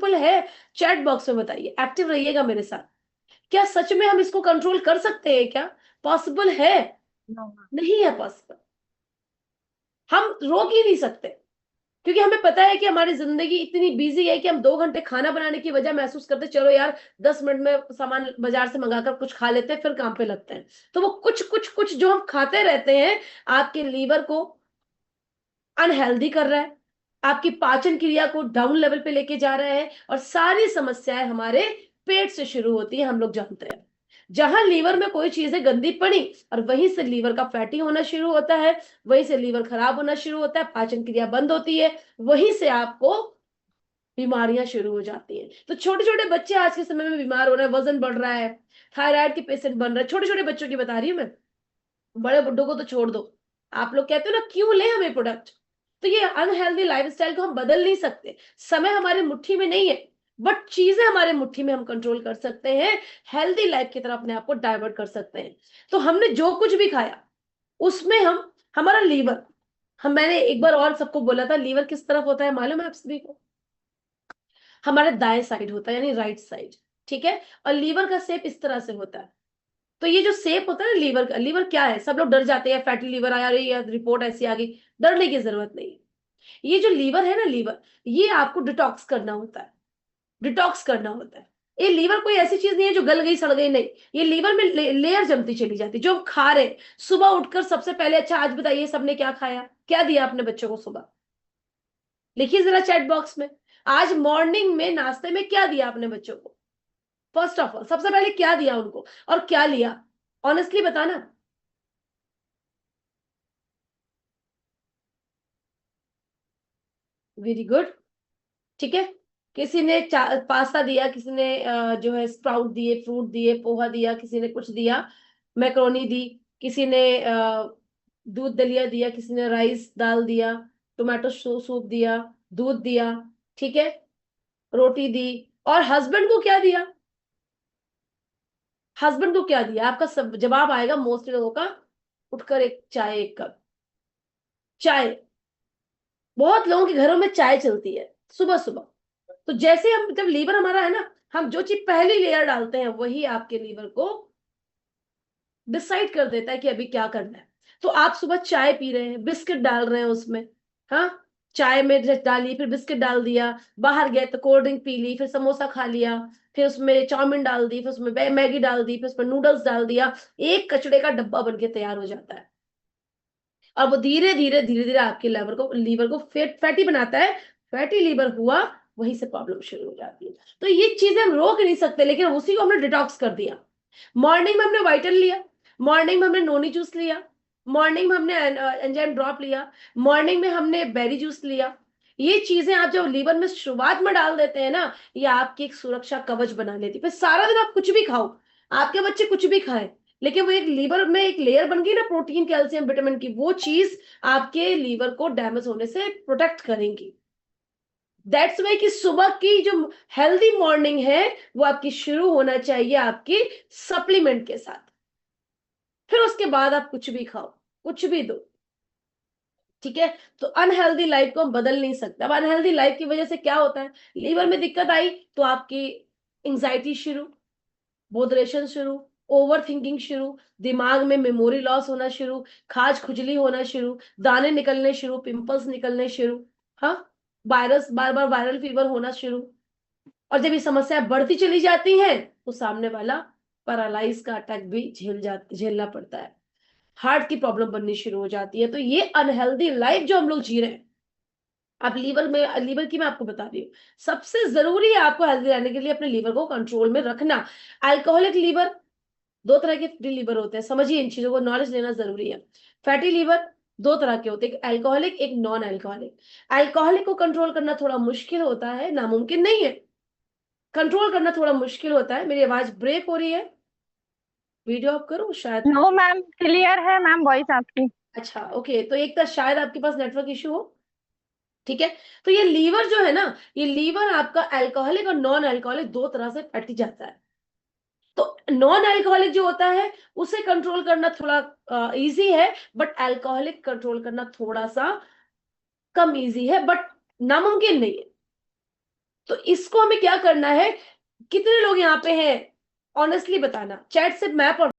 Possible है? Chat box में बताइए, एक्टिव रहिएगा मेरे साथ। क्या सच में हम इसको कंट्रोल कर सकते हैं? क्या पॉसिबल है? नहीं है पॉसिबल। हम रोक ही नहीं सकते, क्योंकि हमें पता है कि हमारी जिंदगी इतनी बिजी है कि हम 2 घंटे खाना बनाने की वजह महसूस करते, चलो यार 10 मिनट में सामान बाजार से मंगाकर कुछ खा लेते हैं, फिर काम पे लगते हैं। तो वो कुछ कुछ कुछ जो हम खाते रहते हैं, आपके लीवर को अनहेल्दी कर रहा है, आपकी पाचन क्रिया को डाउन लेवल पे लेके जा रहा है, और सारी समस्याएं हमारे पेट से शुरू होती है। हम लोग जानते हैं, जहां लीवर में कोई चीजें गंदी पड़ी, और वहीं से लीवर का फैटी होना शुरू होता है, वहीं से लीवर खराब होना शुरू होता है, पाचन क्रिया बंद होती है, वहीं से आपको बीमारियां शुरू हो जाती हैं। तो छोटे छोटे बच्चे आज के समय में बीमार हो रहे हैं, वजन बढ़ रहा है, थायराइड के पेशेंट बन रहे हैं, छोटे छोटे बच्चों की बता रही हूँ मैं, बड़े बुड्ढों को तो छोड़ दो। आप लोग कहते हो ना क्यों ले हमें प्रोडक्ट, तो ये अनहेल्दी लाइफस्टाइल को हम बदल नहीं सकते। समय हमारे मुट्ठी में नहीं है, बट चीजें हमारे मुट्ठी में हम कंट्रोल कर सकते हैं, हेल्दी लाइफ की तरफ अपने आप को डाइवर्ट कर सकते हैं। तो हमने जो कुछ भी खाया उसमें हम, हमारा लीवर, हम, मैंने एक बार और सबको बोला था, लीवर किस तरफ होता है मालूम है आप सभी को? हमारे दाएं साइड होता है, यानी राइट साइड। ठीक है, और लीवर का शेप इस तरह से होता है। तो ये जो शेप होता है ना लीवर का, लीवर क्या है, सब लोग डर जाते हैं, फैटी लीवर आया, या रिपोर्ट ऐसी आ गई। डरने की जरूरत नहीं है। ये जो लीवर है ना, लीवर, ये आपको डिटॉक्स करना होता है, डिटॉक्स करना होता है। ये लीवर कोई ऐसी चीज नहीं है जो गल गई सड़ गई, नहीं। ये लीवर में लेयर जमती चली जाती है। जो हम खा रहे हैं सुबह उठकर सबसे पहले, अच्छा आज बताइए सबने क्या खाया, क्या दिया अपने बच्चों को सुबह? लिखिए जरा चैट बॉक्स में, आज मॉर्निंग में नाश्ते में क्या दिया अपने बच्चों को? फर्स्ट ऑफ ऑल सबसे पहले क्या दिया उनको, और क्या लिया? ऑनेस्टली बताना। Very good. ठीक है, किसी ने पास्ता दिया, किसी ने जो है स्प्राउट दिए, फ्रूट दिए, पोहा दिया, किसी ने कुछ दिया, मैक्रोनी दी, किसी ने दूध दलिया दिया, किसी ने राइस दाल दिया, टोमेटो सूप दिया, दूध दिया, ठीक है, रोटी दी। और हस्बैंड को क्या दिया? हस्बैंड को क्या दिया? आपका सब जवाब आएगा मोस्टली लोगों का, उठकर एक चाय, एक कप चाय। बहुत लोगों के घरों में चाय चलती है सुबह सुबह। तो जैसे हम, जब लीवर हमारा है ना, हम जो चीज पहली लेयर डालते हैं वही आपके लीवर को डिसाइड कर देता है कि अभी क्या करना है। तो आप सुबह चाय पी रहे हैं, बिस्किट डाल रहे हैं उसमें, हाँ, चाय में डाली, फिर बिस्किट डाल दिया, बाहर गए तो कोल्ड ड्रिंक पी ली, फिर समोसा खा लिया, फिर उसमें चाउमीन डाल दी, फिर उसमें मैगी डाल दी, फिर उसमें नूडल्स डाल दिया, एक कचड़े का डब्बा बन के तैयार हो जाता है। और वो धीरे धीरे धीरे धीरे आपके लीवर को फैटी बनाता है। फैटी लीवर हुआ, वहीं से प्रॉब्लम शुरू हो जाती है। तो ये चीजें हम रोक नहीं सकते, लेकिन उसी को हमने डिटॉक्स कर दिया। मॉर्निंग में हमने वाइटल लिया, मॉर्निंग में हमने नोनी जूस लिया, मॉर्निंग में हमने एंजाइम ड्रॉप लिया, मॉर्निंग में हमने बेरी जूस लिया। ये चीजें आप जब लीवर में शुरुआत में डाल देते हैं ना, ये आपकी एक सुरक्षा कवच बना लेती है। फिर सारा दिन आप कुछ भी खाओ, आपके बच्चे कुछ भी खाएं, लेकिन वो एक लीवर में एक लेयर बन गई ना, प्रोटीन, कैल्शियम, विटामिन की, वो चीज आपके लीवर को डैमेज होने से प्रोटेक्ट करेंगी। दैट्स वाई कि सुबह की जो हेल्दी मॉर्निंग है, वो आपकी शुरू होना चाहिए आपकी सप्लीमेंट के साथ। फिर उसके बाद आप कुछ भी खाओ, कुछ भी दो। ठीक है, तो अनहेल्दी लाइफ को हम बदल नहीं सकते। अब अनहेल्दी लाइफ की वजह से क्या होता है, लीवर में दिक्कत आई तो आपकी एंजाइटी शुरू, बोधरेशन शुरू, ओवर थिंकिंग शुरू, दिमाग में मेमोरी लॉस होना शुरू, खाज खुजली होना शुरू, दाने निकलने शुरू, पिंपल्स निकलने शुरू, हाँ, वायरस, बार बार वायरल फीवर होना शुरू। और जब ये समस्या बढ़ती चली जाती है तो सामने वाला पैरालाइज का अटैक भी झेलना पड़ता है, हार्ट की प्रॉब्लम बननी शुरू हो जाती है। तो ये अनहेल्दी लाइफ जो हम लोग जी रहे हैं, अब लीवर की मैं आपको बता रही हूँ, सबसे जरूरी है आपको हेल्दी रहने के लिए अपने लीवर को कंट्रोल में रखना। अल्कोहलिक लीवर, दो तरह के फैटी लीवर होते हैं, समझिए इन चीजों को, नॉलेज लेना जरूरी है। फैटी लीवर दो तरह के होते हैं, एक अल्कोहलिक, एक नॉन अल्कोहलिक। अल्कोहलिक को कंट्रोल करना थोड़ा मुश्किल होता है, नामुमकिन नहीं है, कंट्रोल करना थोड़ा मुश्किल होता है। मेरी आवाज ब्रेक हो रही है? वीडियो ऑफ करूं शायद? नो मैम, क्लियर है मैम वॉइस आपकी। अच्छा ओके, तो एक तो शायद आपके पास नेटवर्क इशू हो। ठीक है, तो ये लीवर जो है ना, ये लीवर आपका अल्कोहलिक और नॉन अल्कोहलिक दो तरह से फट जाता है। तो नॉन अल्कोहलिक जो होता है उसे कंट्रोल करना थोड़ा इजी है, बट अल्कोहलिक कंट्रोल करना थोड़ा सा कम इजी है, बट नामुमकिन नहीं है। तो इसको हमें क्या करना है, कितने लोग यहाँ पे हैं ऑनेस्टली बताना, चैट से मैं पढ़